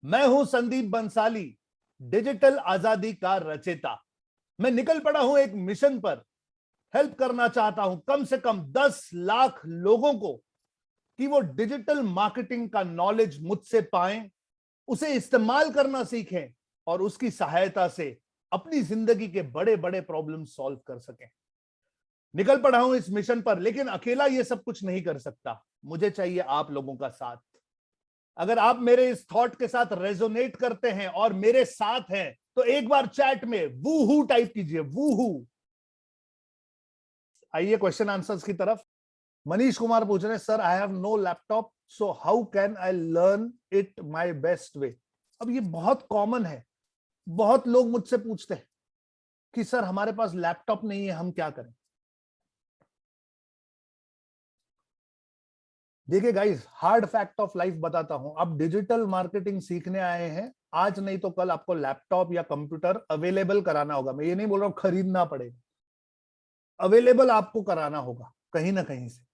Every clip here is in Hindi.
मैं हूं संदीप बंसाली, डिजिटल आजादी का रचेता। मैं निकल पड़ा हूं एक मिशन पर। हेल्प करना चाहता हूं कम से कम 10 लाख लोगों को कि वो डिजिटल मार्केटिंग का नॉलेज मुझसे पाएं, उसे इस्तेमाल करना सीखें और उसकी सहायता से अपनी जिंदगी के बड़े बड़े प्रॉब्लम सॉल्व कर सकें। निकल पड़ा हूं इस मिशन पर, लेकिन अकेला ये सब कुछ नहीं कर सकता। मुझे चाहिए आप लोगों का साथ। अगर आप मेरे इस थॉट के साथ रेजोनेट करते हैं और मेरे साथ हैं तो एक बार चैट में वूहू टाइप कीजिए, वूहू। आइए क्वेश्चन आंसर्स की तरफ। मनीष कुमार पूछ रहे हैं, sir I have no laptop, so how can I learn it my best way. अब ये बहुत कॉमन है, बहुत लोग मुझसे पूछते हैं कि सर हमारे पास लैपटॉप नहीं है, हम क्या करें। देखिए guys, hard fact of life बताता हूं। आप डिजिटल मार्केटिंग सीखने आए हैं, आज नहीं तो कल आपको लैपटॉप या कंप्यूटर अवेलेबल कराना होगा। मैं ये नहीं बोल रहा हूं खरीदना पड़ेगा, अवेलेबल आपको कराना होगा कहीं ना कहीं से।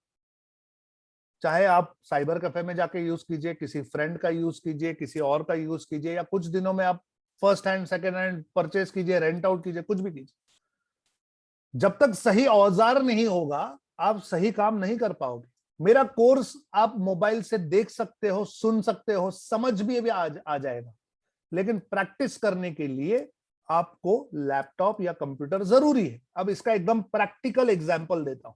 चाहे आप साइबर कैफे में जाके यूज कीजिए, किसी फ्रेंड का यूज कीजिए, किसी और का यूज कीजिए, या कुछ दिनों में आप first hand second hand purchase कीजिए, रेंट आउट कीजिए, कुछ भी कीजिए। जब तक सही औजार नहीं होगा आप सही काम नहीं कर पाओगे। मेरा कोर्स आप मोबाइल से देख सकते हो, सुन सकते हो, समझ भी अभी आ जाएगा, लेकिन प्रैक्टिस करने के लिए आपको लैपटॉप या कंप्यूटर जरूरी है। अब इसका एकदम प्रैक्टिकल एग्जांपल देता हूं।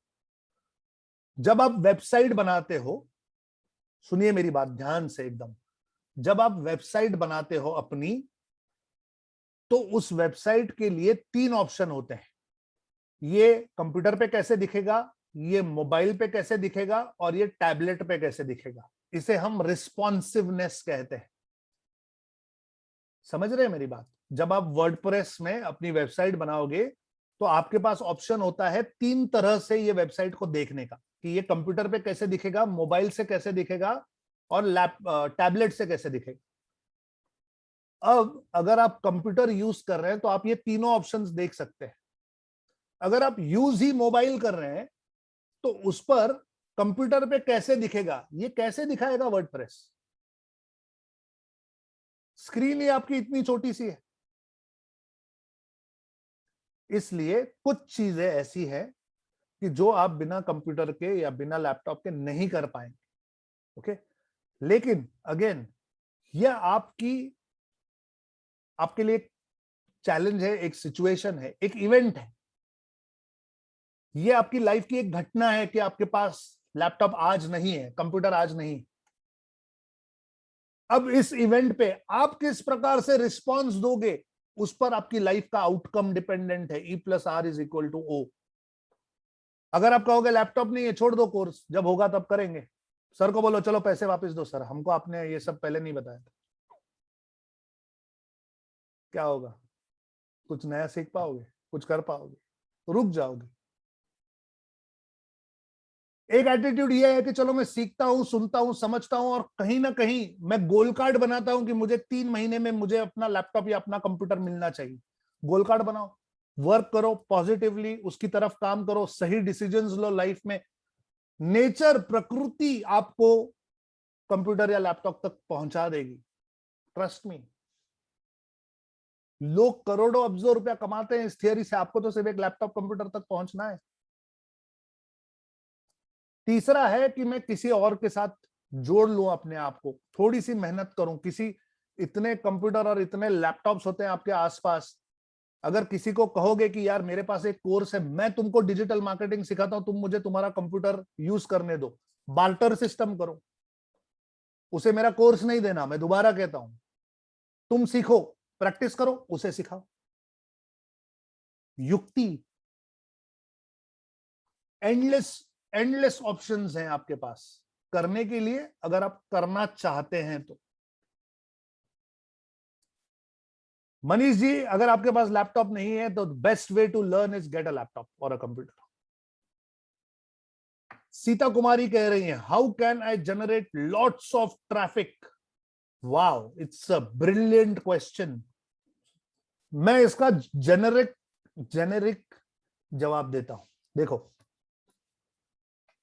जब आप वेबसाइट बनाते हो, सुनिए मेरी बात ध्यान से एकदम। जब आप वेबसाइट बनाते हो अपनी, तो उस वेबसाइट के लिए 3 ऑप्शन होते हैं। ये कंप्यूटर पे कैसे दिखेगा, ये मोबाइल पे कैसे दिखेगा, और ये टैबलेट पे कैसे दिखेगा। इसे हम रिस्पॉन्सिवनेस कहते हैं। समझ रहे हैं मेरी बात। जब आप वर्डप्रेस में अपनी वेबसाइट बनाओगे तो आपके पास ऑप्शन होता है 3 तरह से ये वेबसाइट को देखने का, कि ये कंप्यूटर पे कैसे दिखेगा, मोबाइल से कैसे दिखेगा, और टैबलेट से कैसे दिखेगा। अब अगर आप कंप्यूटर यूज कर रहे हैं तो आप ये तीनों ऑप्शंस देख सकते हैं। अगर आप यूज ही मोबाइल कर रहे हैं तो उस पर कंप्यूटर पे कैसे दिखेगा, ये कैसे दिखाएगा वर्डप्रेस। स्क्रीन ही आपकी इतनी छोटी सी है। इसलिए कुछ चीजें ऐसी हैं कि जो आप बिना कंप्यूटर के या बिना लैपटॉप के नहीं कर पाएंगे। ओके, लेकिन अगेन यह आपके लिए एक चैलेंज है, एक सिचुएशन है, एक इवेंट है। ये आपकी लाइफ की एक घटना है कि आपके पास लैपटॉप आज नहीं है, कंप्यूटर आज नहीं। अब इस इवेंट पे आप किस प्रकार से रिस्पॉन्स दोगे, उस पर आपकी लाइफ का आउटकम डिपेंडेंट है। E+R=O। अगर आप कहोगे लैपटॉप नहीं है, छोड़ दो कोर्स, जब होगा तब करेंगे। सर को बोलो चलो पैसे वापस दो सर, हमको आपने ये सब पहले नहीं बताया था। क्या होगा? कुछ नया सीख पाओगे, कुछ कर पाओगे, रुक जाओगे। एक एटीट्यूड ये है कि चलो मैं सीखता हूं, सुनता हूं, समझता हूं, और कहीं ना कहीं मैं गोल कार्ड बनाता हूं कि मुझे 3 महीने में मुझे अपना लैपटॉप या अपना कंप्यूटर मिलना चाहिए। गोल कार्ड बनाओ, वर्क करो पॉजिटिवली, उसकी तरफ काम करो, सही डिसीजंस लो लाइफ में। नेचर, प्रकृति आपको कंप्यूटर या लैपटॉप तक पहुंचा देगी, ट्रस्ट मी। लोग करोड़ों अब्जों रुपया कमाते हैं इस थियरी से, आपको तो सिर्फ एक लैपटॉप कंप्यूटर तक पहुंचना है। तीसरा है कि मैं किसी और के साथ जोड़ लूं अपने आप को, थोड़ी सी मेहनत करूं। किसी, इतने कंप्यूटर और इतने लैपटॉप्स होते हैं आपके आसपास, अगर किसी को कहोगे कि यार मेरे पास एक कोर्स है, मैं तुमको डिजिटल मार्केटिंग सिखाता हूं, तुम मुझे तुम्हारा कंप्यूटर यूज करने दो, बार्टर सिस्टम करो। उसे मेरा कोर्स नहीं देना, मैं दोबारा कहता हूं, तुम सीखो, प्रैक्टिस करो, उसे सिखाओ। युक्ति, एंडलेस एंडलेस ऑप्शंस हैं आपके पास करने के लिए, अगर आप करना चाहते हैं तो। मनीष जी, अगर आपके पास लैपटॉप नहीं है तो best way to learn is get a laptop और अ कंप्यूटर। सीता कुमारी कह रही है, how can I generate lots of traffic. Wow, it's a brilliant question. मैं इसका जेनेरिक जवाब देता हूं। देखो,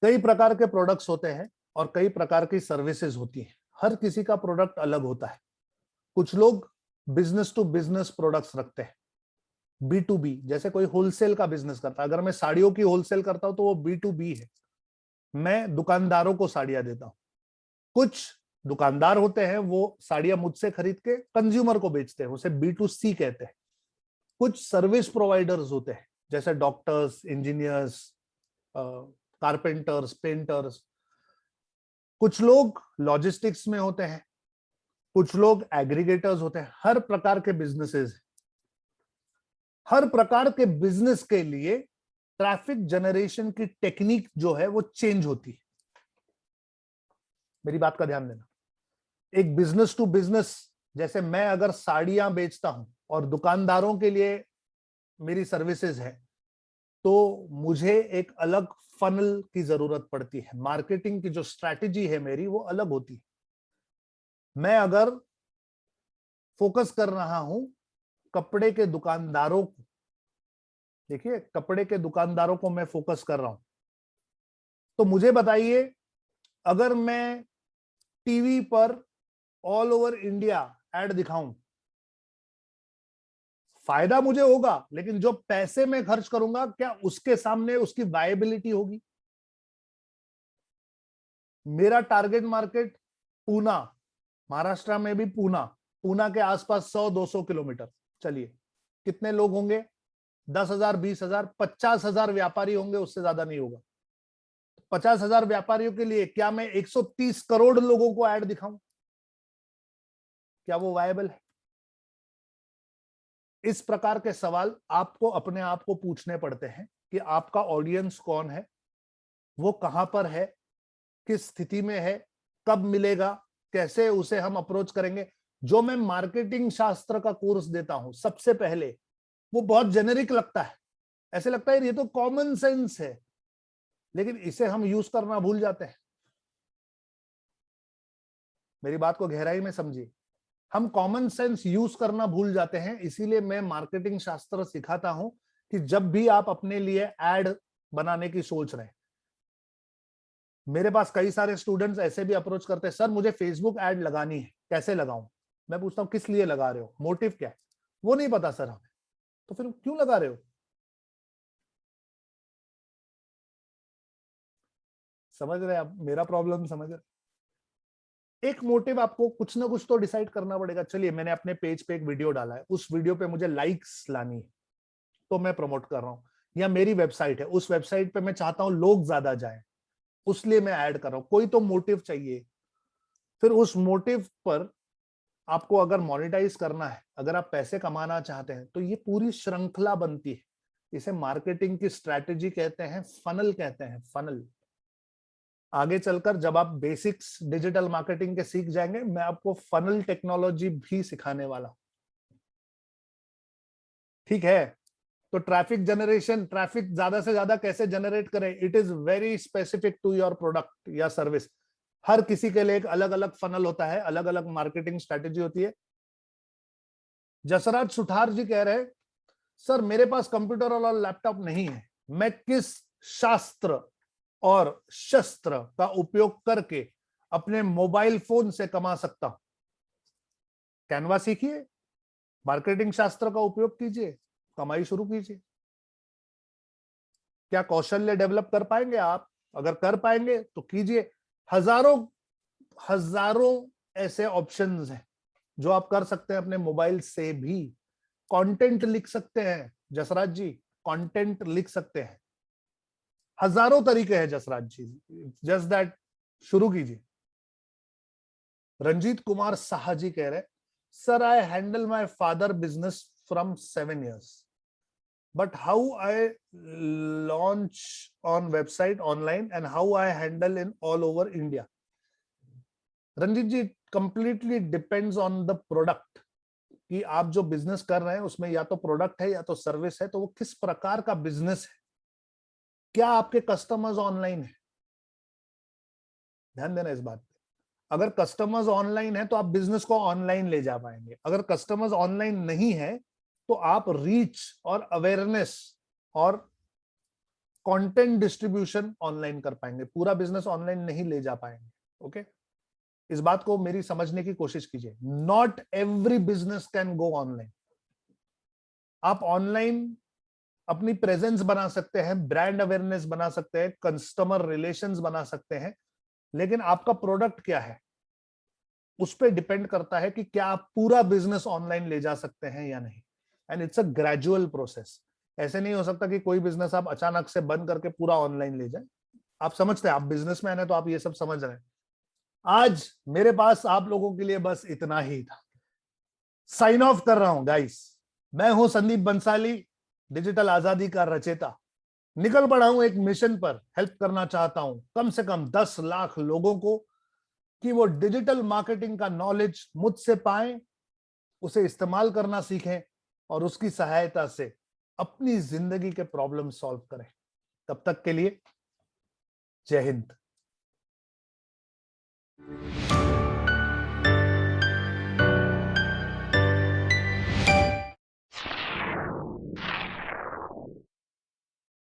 कई प्रकार के प्रोडक्ट्स होते हैं और कई प्रकार की सर्विसेज होती हैं। हर किसी का प्रोडक्ट अलग होता है। कुछ लोग बिजनेस टू बिजनेस प्रोडक्ट्स रखते हैं, B2B, जैसे कोई होलसेल का बिजनेस करता है। अगर मैं साड़ियों की होलसेल करता हूं तो वो B2B है, मैं दुकानदारों को साड़ियां देता हूं। कुछ दुकानदार होते हैं वो साड़ियां मुझसे खरीद के कंज्यूमर को बेचते हैं, उसे B2C कहते हैं। कुछ सर्विस प्रोवाइडर्स होते हैं, जैसे डॉक्टर्स, इंजीनियर्स, कारपेंटर्स, पेंटर्स। कुछ लोग लॉजिस्टिक्स में होते हैं, कुछ लोग एग्रीगेटर्स होते हैं। हर प्रकार के बिजनेसेस, हर प्रकार के बिजनेस के लिए ट्रैफिक जनरेशन की टेक्निक जो है वो चेंज होती है। मेरी बात का ध्यान देना। एक बिजनेस टू बिजनेस, जैसे मैं अगर साड़ियां बेचता हूं और दुकानदारों के लिए मेरी सर्विसेज है, तो मुझे एक अलग फनल की जरूरत पड़ती है। मार्केटिंग की जो स्ट्रैटेजी है मेरी वो अलग होती है। मैं अगर फोकस कर रहा हूं कपड़े के दुकानदारों को, देखिए कपड़े के दुकानदारों को मैं फोकस कर रहा हूं, तो मुझे बताइए, अगर मैं टीवी पर ऑल ओवर इंडिया एड दिखाऊं, फायदा मुझे होगा, लेकिन जो पैसे मैं खर्च करूंगा क्या उसके सामने उसकी वायबिलिटी होगी? मेरा टारगेट मार्केट पूना, महाराष्ट्र में भी पूना, पूना के आसपास 100-200 किलोमीटर। चलिए कितने लोग होंगे? 10,000, 20,000, 50,000 व्यापारी होंगे, उससे ज्यादा नहीं होगा। 50,000 व्यापारियों के लिए क्या मैं 130 करोड़ लोगों को ऐड दिखाऊं? क्या वो वायबल है? इस प्रकार के सवाल आपको अपने आप को पूछने पड़ते हैं कि आपका ऑडियंस कौन है, वो कहां पर है, किस स्थिति में है, कब मिलेगा, कैसे उसे हम अप्रोच करेंगे। जो मैं मार्केटिंग शास्त्र का कोर्स देता हूं, सबसे पहले वो बहुत जेनेरिक लगता है, ऐसे लगता है ये तो कॉमन सेंस है, लेकिन इसे हम यूज करना भूल जाते हैं। मेरी बात को गहराई में समझिए, हम कॉमन सेंस यूज करना भूल जाते हैं। इसीलिए मैं मार्केटिंग शास्त्र सिखाता हूं कि जब भी आप अपने लिए एड बनाने की सोच रहे हैं, मेरे पास कई सारे स्टूडेंट्स ऐसे भी अप्रोच करते हैं, सर मुझे फेसबुक ऐड लगानी है, कैसे लगाऊं? मैं पूछता हूं किस लिए लगा रहे हो, मोटिव क्या है? वो नहीं पता सर हमें। तो फिर क्यों लगा रहे हो? समझ रहे हैं आप मेरा प्रॉब्लम? समझ रहे? एक मोटिव आपको कुछ ना कुछ तो डिसाइड करना पड़ेगा। चलिए मैंने अपने पेज पे एक वीडियो डाला है, उस वीडियो पे मुझे लाइक्स लानी है, तो मैं प्रमोट कर रहा हूं। या मेरी वेबसाइट है, उस वेबसाइट पे मैं चाहता हूं लोग ज्यादा जाएं, उसलिए मैं ऐड कर रहा हूं। कोई तो मोटिव चाहिए। फिर उस मोटिव पर आपको अगर मोनेटाइज करना है, अगर आप पैसे कमाना चाहते हैं, तो ये पूरी श्रृंखला बनती है। इसे मार्केटिंग की स्ट्रैटेजी कहते हैं, फनल कहते हैं, फनल। आगे चलकर जब आप बेसिक्स डिजिटल मार्केटिंग के सीख जाएंगे, मैं आपको फनल टेक्नोलॉजी भी सिखाने वाला हूं। ठीक है? तो ट्रैफिक जनरेशन, ट्रैफिक ज्यादा से ज्यादा कैसे जनरेट करें, it is very specific to your product या सर्विस। हर किसी के लिए एक अलग अलग फनल होता है, अलग अलग मार्केटिंग स्ट्रैटेजी होती है। जसराज सुठार जी कह रहे हैं, सर मेरे पास कंप्यूटर और लैपटॉप नहीं है, मैं किस शास्त्र और शस्त्र का उपयोग करके अपने मोबाइल फोन से कमा सकता हूं? कैनवा सीखिए, मार्केटिंग शास्त्र का उपयोग कीजिए, कमाई शुरू कीजिए। क्या कौशल्य डेवलप कर पाएंगे आप? अगर कर पाएंगे तो कीजिए। हजारों हजारों ऐसे ऑप्शंस हैं जो आप कर सकते हैं अपने मोबाइल से भी। कंटेंट लिख सकते हैं जसराज जी, कंटेंट लिख सकते हैं। हजारों तरीके हैं जसराज जी, जस्ट दैट, शुरू कीजिए। रंजीत कुमार साहा जी कह रहे, sir I handle my father business from 7 years, but how I launch on website online and how I handle in all over India? Ranjeet ji, completely depends on the product, कि आप जो बिजनेस कर रहे हैं उसमें या तो प्रोडक्ट है या तो सर्विस है, तो वो किस प्रकार का बिजनेस है। क्या आपके कस्टमर्स ऑनलाइन है? ध्यान देना इस बात पे। अगर कस्टमर्स ऑनलाइन है तो आप बिजनेस को ऑनलाइन ले जा पाएंगे। अगर कस्टमर्स ऑनलाइन नहीं है तो आप रीच और अवेयरनेस और कंटेंट डिस्ट्रीब्यूशन ऑनलाइन कर पाएंगे, पूरा बिजनेस ऑनलाइन नहीं ले जा पाएंगे। ओके, इस बात को मेरी समझने की कोशिश कीजिए, not every business can go online. आप ऑनलाइन अपनी प्रेजेंस बना सकते हैं, ब्रांड अवेयरनेस बना सकते हैं, कस्टमर रिलेशंस बना सकते हैं, लेकिन आपका प्रोडक्ट क्या है उस पर डिपेंड करता है कि क्या आप पूरा बिजनेस ऑनलाइन ले जा सकते हैं या नहीं। And it's a gradual process. ऐसे नहीं हो सकता कि कोई बिजनेस आप अचानक से बंद करके पूरा ऑनलाइन ले जाए। आप समझते हैं, आप बिजनेसमैन है तो आप ये सब समझ रहे हैं। आज मेरे पास आप लोगों के लिए बस इतना ही था। साइन ऑफ कर रहा हूं गाइस। मैं हूं संदीप बंसाली, डिजिटल आजादी का रचेता। निकल पड़ा हूं एक मिशन पर, हेल्प करना चाहता हूं कम से कम 10 लाख लोगों को कि वो डिजिटल मार्केटिंग का नॉलेज मुझसे पाएं, उसे इस्तेमाल करना सीखें और उसकी सहायता से अपनी जिंदगी के प्रॉब्लम सॉल्व करें। तब तक के लिए जय हिंद।